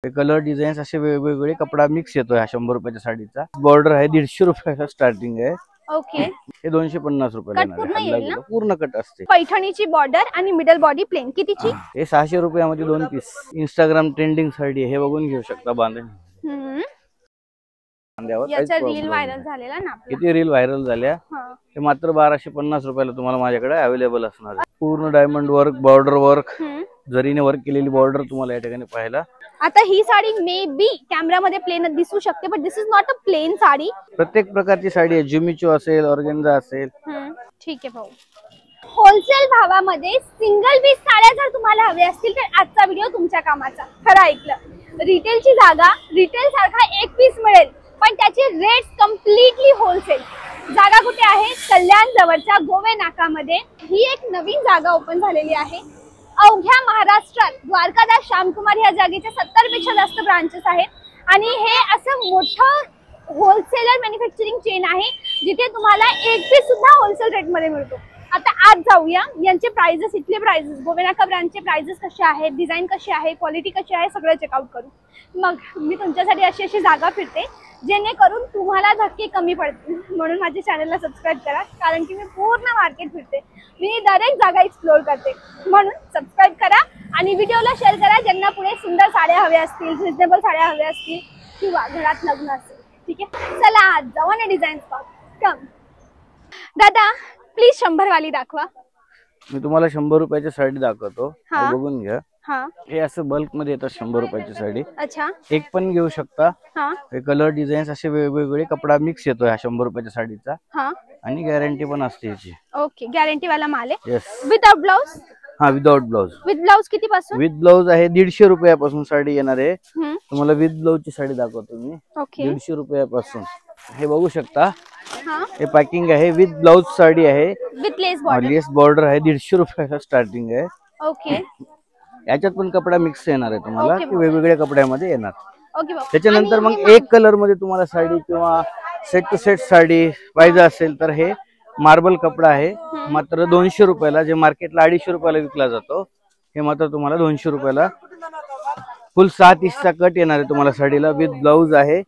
Colour designs असे वेगवेगळे कपडा मिक्स येतोय हा 100 रुपयाच्या साडीचा. बॉर्डर आहे 150 रुपयाचा स्टार्टिंग आहे. ओके, हे 250 रुपयाला पूर्ण कट असते. पैठणीची बॉर्डर आणि मिडल बॉडी प्लेन कितीची? हे 600 रुपयामध्ये 2 पीस. इंस्टाग्राम ट्रेंडिंग साडी हे बघून घेऊ शकता बांधणी. याचा रील व्हायरल झालेला ना, किती रील व्हायरल झाल्या. हे मात्र 1250 रुपयाला तुम्हाला माझ्याकडे अवेलेबल असणार आहे. पूर्ण डायमंड वर्क, बॉर्डर वर्क, जरीने वर्क केलेली बॉर्डर तुम्हाला या ठिकाणी पाहायला. आता ही साडी मे बी कॅमेरामध्ये प्लेन दिसू शकते, but this is not a plain sari. प्रत्येक प्रकारची साडी आहे. जुमिचो असेल, ऑर्गेन्झा असेल. ठीक आहे भाऊ. होलसेल भावामध्ये सिंगल पीस साड्या जर तुम्हाला हवे असतील तर आजचा व्हिडिओ तुमच्या कामाचा. खरं ऐकलं, रिटेलची जागा रिटेल सारखा एक पीस मिळेल, पण त्याचे रेट्स कम्प्लिटली होलसेल. जागा कुठे आहे? कल्याण जवळच्या गोवे नाकामध्ये ही एक नवीन जागा ओपन झालेली आहे. अवघ्या महाराष्ट्रात द्वारकादास श्यामकुमार या जागेच्या 70 पेक्षा जास्त ब्रांचेस आहेत आणि हे असं मोठं होलसेलर मॅन्युफॅक्चरिंग चेन आहे जिथे तुम्हाला एक पीस सुद्धा होलसेल रेट मध्ये मिळतो. आता आज जाऊया यांचे प्राइजेस, इथले प्राइजेस, गोवेनाका ब्रँडचे प्राइजेस कसे आहेत, डिझाईन कशी आहे, क्वालिटी कशी आहे, सगळं चेकआउट करू. मग मी तुमच्यासाठी अशी जागा फिरते जेणेकरून तुम्हाला धक्के कमी पडतील. म्हणून माझ्या चॅनलला सबस्क्राईब करा, कारण की मी पूर्ण मार्केट फिरते, मी दरेक जागा एक्सप्लोर करते. म्हणून सबस्क्राईब करा आणि व्हिडिओला शेअर करा ज्यांना पुढे सुंदर साड्या हव्या असतील, रिजनेबल साड्या हव्या असतील किंवा घरात लग्न असेल. ठीक आहे, चला आज जाऊ आणि डिझाईन्स पाहू. कम दादा, प्लीज 100 वाली दाखवा. मी तुम्हाला 100 रुपयाची साडी दाखवतो, बघून घ्या. हे असं बल्क मध्ये येतात 100 रुपयाची साडी. अच्छा, एक पण घेऊ शकता. हे कलर डिझाईन्स असे वेगवेगळे कपडा मिक्स येतोय हा 100 रुपयाच्या साडीचा. आणि गॅरंटी पण असते याची. ओके, गॅरंटी वाला माल आहे. येस. Without blouse? हा, विदाउट ब्लाउज. विथ ब्लाउज किती पासून? विथ ब्लाउज आहे 150 रुपयापासून साडी येणार आहे. तुम्हाला विथ ब्लाउज ची साडी दाखवतो मी. 150 रुपयापासून. हे बघू शकता, हे पॅकिंग आहे. विथ ब्लाउज साडी आहे, with less border. Less border आहे. 150 रुपयाचा स्टार्टिंग आहे. ओके, याच्यात पण कपडा मिक्स येणार आहे तुम्हाला, वेगवेगळ्या कपड्यामध्ये येणार. ओके. त्याच्यानंतर मग एक कलर मध्ये तुम्हाला साडी किंवा सेट टू सेट साडी पाहिजे असेल तर हे मार्बल कपडा आहे. मात्र 200 रुपयाला, जे मार्केटला 250 रुपयाला विकला जातो, हे मात्र तुम्हाला 200 रुपयाला. फुल 7 इंचचा कट येणार आहे तुम्हाला साडीला. विथ ब्लाउज आहे.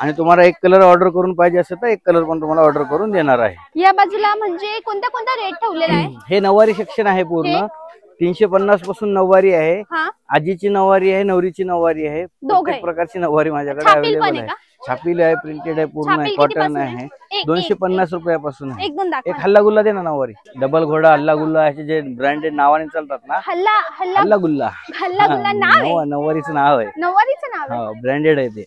आणि तुम्हाला एक कलर ऑर्डर करून पाहिजे असेल तर एक कलर पण तुम्हाला ऑर्डर करून देणार आहे. या बाजूला म्हणजे कोणता कोणता रेट ठेवलेला आहे? हे नऊवारी सेक्शन आहे पूर्ण. 350 पासून नऊवारी आहे. आजीची नऊवारी आहे, नवरीची नऊवारी आहे. प्रत्येक प्रकारची नऊवारी माझ्याकडे अवेलेबल आहे. छापील आहे, प्रिंटेड आहे, पूर्ण आहे, कॉटन आहे. 250 रुपयापासून आहे. एक हल्ला गुल्ला दे ना नऊवारी. डबल घोडा, हल्ला गुल्ला असे जे ब्रँडेड नावाने चालतात ना. हल्ला गुल्ला नऊवारीचं नाव आहे. नऊवारीचं नाव आहे, ब्रँडेड आहे ते.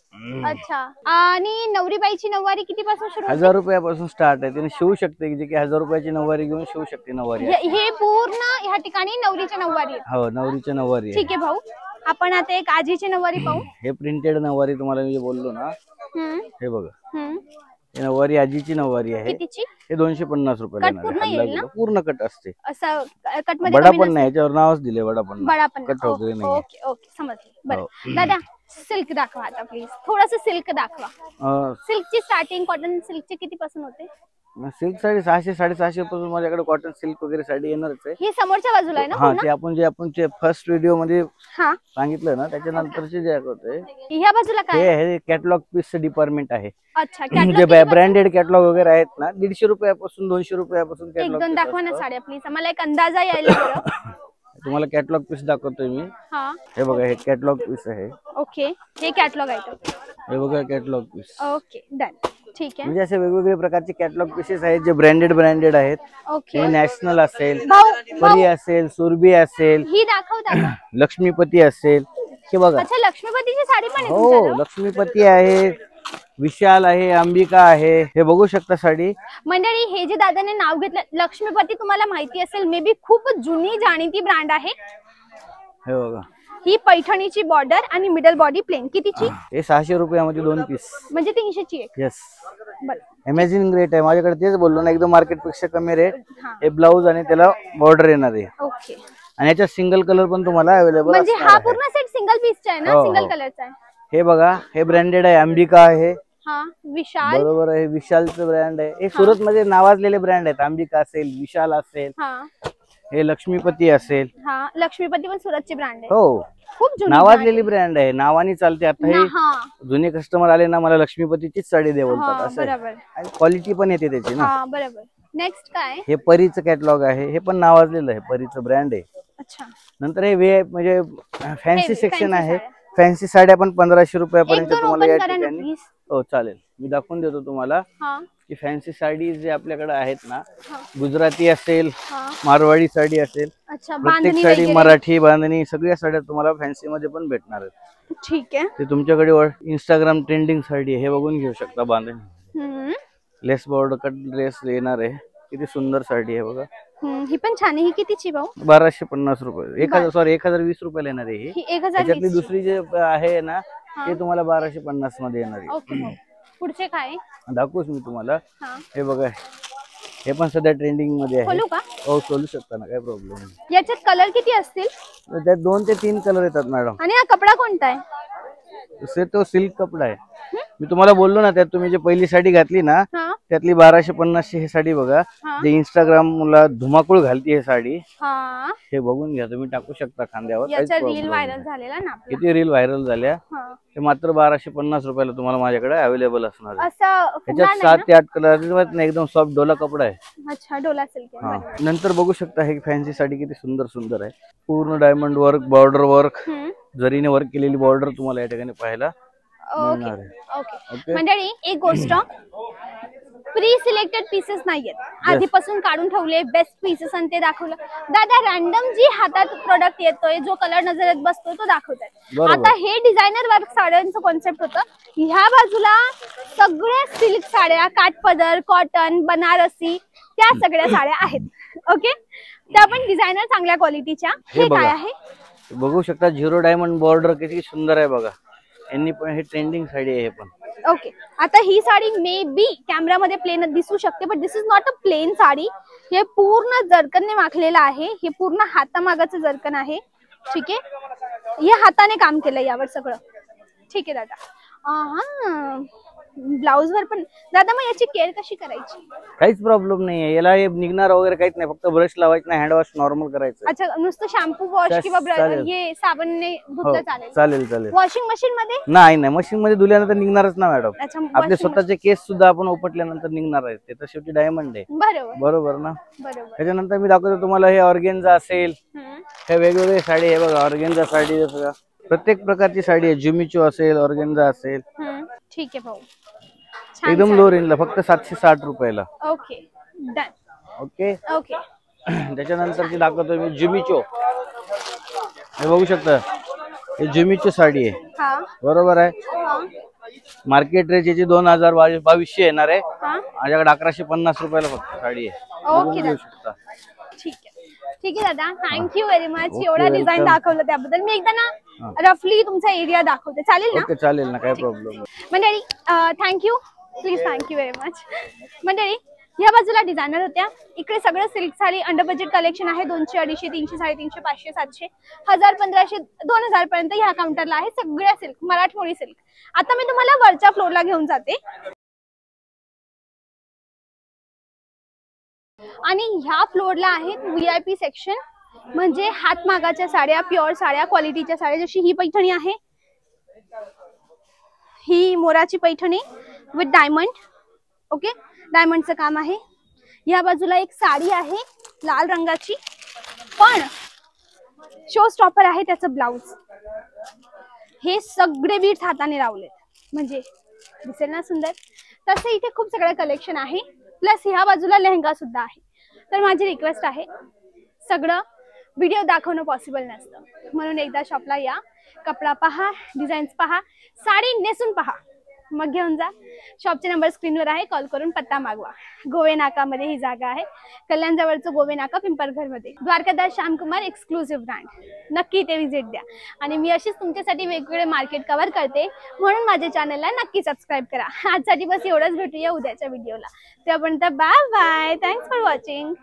अच्छा. आणि नवरीबाईची नऊवारी किती पासून सुरू? 1000 रुपयापासून स्टार्ट आहे. तिने शिवू शकते, जे की 1000 रुपयाची नऊवारी घेऊन शिवू शकते नऊवारी. हे पूर्ण ह्या ठिकाणी नवरीच्या नऊवारी. हो, नवरीच्या नऊवारी. ठीक आहे भाऊ, आपण आता एक आजीची नऊवारी पाहू. हे प्रिंटेड नऊवारी तुम्हाला मी बोललो ना. हे बघा, हे नऊवारी आजीची नऊवारी आहे. हे 250 रुपयाला. पूर्ण कट असते. असं कट मध्ये बडा पण नाही, याच्यावर नावच दिले बडा पण. कट वगैरे नाही. ओके ओके, समजले. बरं दादा, सिल्क दाखवा आता प्लीज. थोडस सिल्क दाखवा. सिल्कची स्टार्टिंग कॉटन सिल्कची किती पासून होते? सिल्क साडी 600 650 पासून माझ्याकडे कॉटन सिल्क वगैरे साडी येणारच आहे. हे समोरच्या बाजूला आहे ना? हा, ते आपण फर्स्ट व्हिडिओ मध्ये सांगितलं ना, त्याच्यानंतरचे जे होते. ह्या बाजूला काय हे कॅटलॉग पीस डिपार्टमेंट आहे. अच्छा, जे ब्रँडेड कॅटलॉग वगैरे आहेत ना, 150 रुपयापासून 200 रुपयापासून एक दोन दाखवा ना साड्या प्लीज, आम्हाला एक अंदाजा यायला. तुम्हाला कॅटलॉग पीस दाखवतोय मी. हे बघा, हे कॅटलॉग पीस आहे. ओके, हे कॅटलॉग आहे. हे बघा कॅटलॉग पीस. Okay, done. ठीक आहे. म्हणजे असे वेगवेगळे प्रकारचे कॅटलॉग पीसेस आहेत जे ब्रँडेड आहेत. ओके, नॅशनल असेल, परी असेल, सुरभी असेल, ही दाखवता, लक्ष्मीपती असेल. हे बघा. अच्छा, लक्ष्मीपतीची साडी पण आहे? हो, लक्ष्मीपती आहे, विशाल आहे, अंबिका आहे. हे बघू शकता साडी. मंडळी, हे जे दादाने नाव घेतलं लक्ष्मीपती, तुम्हाला माहिती असेल मे बी खूप जुनी जाणीती ब्रँड आहे. हे बघा, ही पैठणीची बॉर्डर आणि मिडल बॉडी प्लेन कितीची? हे 600 रुपयामध्ये 2 पीस, म्हणजे 300 ची एक. येस, अमेझिंग रेट आहे माझ्याकडे. तेच बोललो ना, एकदम मार्केट पेक्षा कमी रेट. हे ब्लाउज आणि त्याला बॉर्डर येणार आहे. ओके, आणि याच्यात सिंगल कलर पण तुम्हाला अवेलेबल. म्हणजे हा पूर्ण सेट सिंगल पीसचा आहे ना, सिंगल कलरचा आहे. हे बघा, हे ब्रँडेड आहे, अंबिका आहे. विशाल, बरोबर आहे, विशालचं ब्रँड आहे. हे सुरत मध्ये नावाजलेले ब्रँड आहेत. अंबिका असेल, विशाल असेल, हे लक्ष्मीपती असेल. लक्ष्मीपती पण सुरतची ब्रँड आहे. हो, खूप जुनी नावाजलेली ब्रँड आहे, नावानी चालते. आता हे जुने कस्टमर आले ना, मला लक्ष्मीपतीचीच साडी दे बोलतात असं. आणि क्वालिटी पण येते त्याची ना. बरोबर. नेक्स्ट काय? हे परीचं कॅटलॉग आहे, हे पण नावाजलेलं आहे, परीचं ब्रँड आहे. अच्छा. नंतर हे म्हणजे फॅन्सी सेक्शन आहे. फॅन्सी साड्या पण 1500 रुपयापर्यंत तुम्हाला या ठिकाणी. हो चालेल, मी दाखवून देतो तुम्हाला की फॅन्सी साडी जे आपल्याकडे आहेत ना, गुजराती असेल, मारवाडी साडी असेल, प्रत्येक साडी, मराठी बांधणी, सगळ्या साड्या तुम्हाला फॅन्सी मध्ये पण भेटणार आहेत. ठीक आहे. ते तुमच्याकडे इंस्टाग्राम ट्रेंडिंग साडी आहे, हे बघून घेऊ शकता. बांधणी लेस बॉर्डर कट ड्रेस येणार आहे, किती सुंदर साडी आहे बघा. ही पण छान आहे. ही कितीची भाऊ? 1250 रुपये. 1020 रुपयाला येणार आहे ही. त्याच्यातली दुसरी जे आहे ना, ते तुम्हाला 1250 मध्ये येणार आहे. पुढचे काय दाखवूच मी तुम्हाला. हे बघा, हे पण सध्या ट्रेंडिंग मध्ये आहे. हो सोलू शकता ना, काय प्रॉब्लेम नाही. याच्यात कलर किती असतील? त्यात 2 ते 3 कलर येतात मॅडम. आणि हा कपडा कोणता आहे? तो सिल्क कपडा आहे. मी तुम्हाला बोललो ना, त्यात तुम्ही जे पहिली साडी घातली ना, त्यातली 1250 ही साडी बघा. जे इंस्टाग्रामला धुमाकूळ घालती हे साडी, हे बघून घ्या तुम्ही, टाकू शकता खांद्यावर. रील व्हायरल झालेला ना, किती रील व्हायरल झाल्या. ते मात्र 1250 रुपयाला तुम्हाला माझ्याकडे अवेलेबल असणार आहे. त्याच्यात 7 ते 8 कलर, एकदम सॉफ्ट डोला कपडा आहे. अच्छा, डोला सिल्क. नंतर बघू शकता हे फॅन्सी साडी किती सुंदर सुंदर आहे. पूर्ण डायमंड वर्क, बॉर्डर वर्क, जरीने वर्क केलेली बॉर्डर तुम्हाला या ठिकाणी पाहायला मिळणार आहे. मंडळी, एक गोष्ट, प्री सिलेक्टेड पीसेस नाहीयेत, आधीपासून काढून ठेवले बेस्ट पीसेस आणि ते दाखवलं. दादा रॅन्डम जी हातात प्रोडक्ट येतोय, जो कलर नजरेत बसतो तो दाखवताय. आता हे डिझायनर वर्क साड्यांचं कॉन्सेप्ट होतं. ह्या बाजूला सगळ्या सिल्क साड्या, काठपदर, कॉटन, बनारसी, त्या सगळ्या साड्या आहेत. ओके, त्या पण डिझायनर चांगल्या क्वालिटीच्या. हे काय आहे बघू शकता, 0 डायमंड बॉर्डर किती सुंदर आहे बघा. यांनी पण हे ट्रेंडिंग साडी आहे. हे पण ओके. आता ही साडी मे बी कॅमेरामध्ये प्लेन दिसू शकते, but this is not a plain sari. हे पूर्ण जरकनने माखलेलं आहे. हे पूर्ण हातामागाचं जरकन आहे. ठीक आहे, हे हाताने काम केलं यावर सगळं. ठीक आहे दादा. ब्लाउज वर पण दादा, मग याची केअर कशी करायची? काहीच प्रॉब्लेम नाहीये, याला निघणार वगैरे काहीच नाही, फक्त ब्रश लावायचं नाही, हँड वॉश नॉर्मल करायचं. अच्छा, नुसतं शॅम्पू वॉश किंवा हे साबणने धुतलं चालेल? चालेल. वॉशिंग मशीन मध्ये नाही, मशीन मध्ये धुल्यानंतर निघणारच ना मॅडम. आपले स्वतःचे केस सुद्धा आपण उपटल्यानंतर निघणार आहेत, ते तर शेवटी डायमंड आहे. बरोबर ना. त्याच्यानंतर मी दाखवतो तुम्हाला, हे ऑर्गेन्झा असेल, हे वेगवेगळे साडी आहे बघा. ऑर्गेन्झा साडी प्रत्येक प्रकारची साडी आहे. जुमिचो असेल, ऑर्गेन्झा असेल. ठीक आहे भाऊ, एकदम लो रेंजला, फक्त 760 रुपयाला. Okay, done. ओके. त्याच्यानंतरची दाखवतो मी जुमिचो. हे बघू शकता, हे जुमिचो साडी आहे. बरोबर आहे. मार्केट रेट याची 2200 येणार आहे. माझ्याकडे 1150 रुपयाला फक्त साडी आहे. ओके, ठीक आहे दादा, थँक्यू व्हेरी मच. एवढा डिझाईन दाखवलं त्याबद्दल. मी एकदा ना रफली तुमचा एरिया दाखवते, चालेल ना? चालेल ना, काय प्रॉब्लेम. मंडळी, thank you, please, thank you very much. मंडळी, या बाजूला डिझायनर होत्या, इकडे सगळं silk sari under budget collection आहे. 200, 250, 300, 350, 500, 700, 1000, 1500, 2000 पर्यंत ह्या काउंटरला आहे सगळ्या सिल्क, मराठमोळी सिल्क. आता मी तुम्हाला वरच्या फ्लोअरला घेऊन जाते. आणि ह्या फ्लोअरला आहे VIP सेक्शन, म्हणजे हातमागाच्या साड्या, प्युअर साड्या, क्वालिटीच्या साड्या. जशी ही पैठणी आहे, ही मोराची पैठणी विथ डायमंड. ओके, डायमंडचं काम आहे. या बाजूला एक साडी आहे लाल रंगाची, पण शो स्टॉपर आहे त्याचं ब्लाउज. हे सगळे बीट्स हाताने लावलेत, म्हणजे दिसेल ना सुंदर. तसं इथे खूप सगळं कलेक्शन आहे. प्लस ह्या बाजूला लेहंगा सुद्धा आहे. तर माझी रिक्वेस्ट आहे, सगळं व्हिडिओ दाखवणं पॉसिबल नसतं, म्हणून एकदा शॉपला या, कपडा पहा, डिझाईन्स पहा, साडी नेसून पहा, मग घेऊन जा. शॉपचे नंबर स्क्रीनवर आहे, कॉल करून पत्ता मागवा. गोवे नाकामध्ये ही जागा आहे, कल्याण जवळचं गोवे नाका, पिंपरघर मध्ये. Dwarkadas Shyamkumar exclusive brand. नक्की ते विजिट द्या. आणि मी अशीच तुमच्यासाठी वेगवेगळे मार्केट कव्हर करते, म्हणून माझ्या चॅनलला नक्की सबस्क्राईब करा. आजसाठी बस एवढंच. भेटूया उद्याच्या व्हिडिओला. त्यापर्यंत bye bye. Thanks for watching.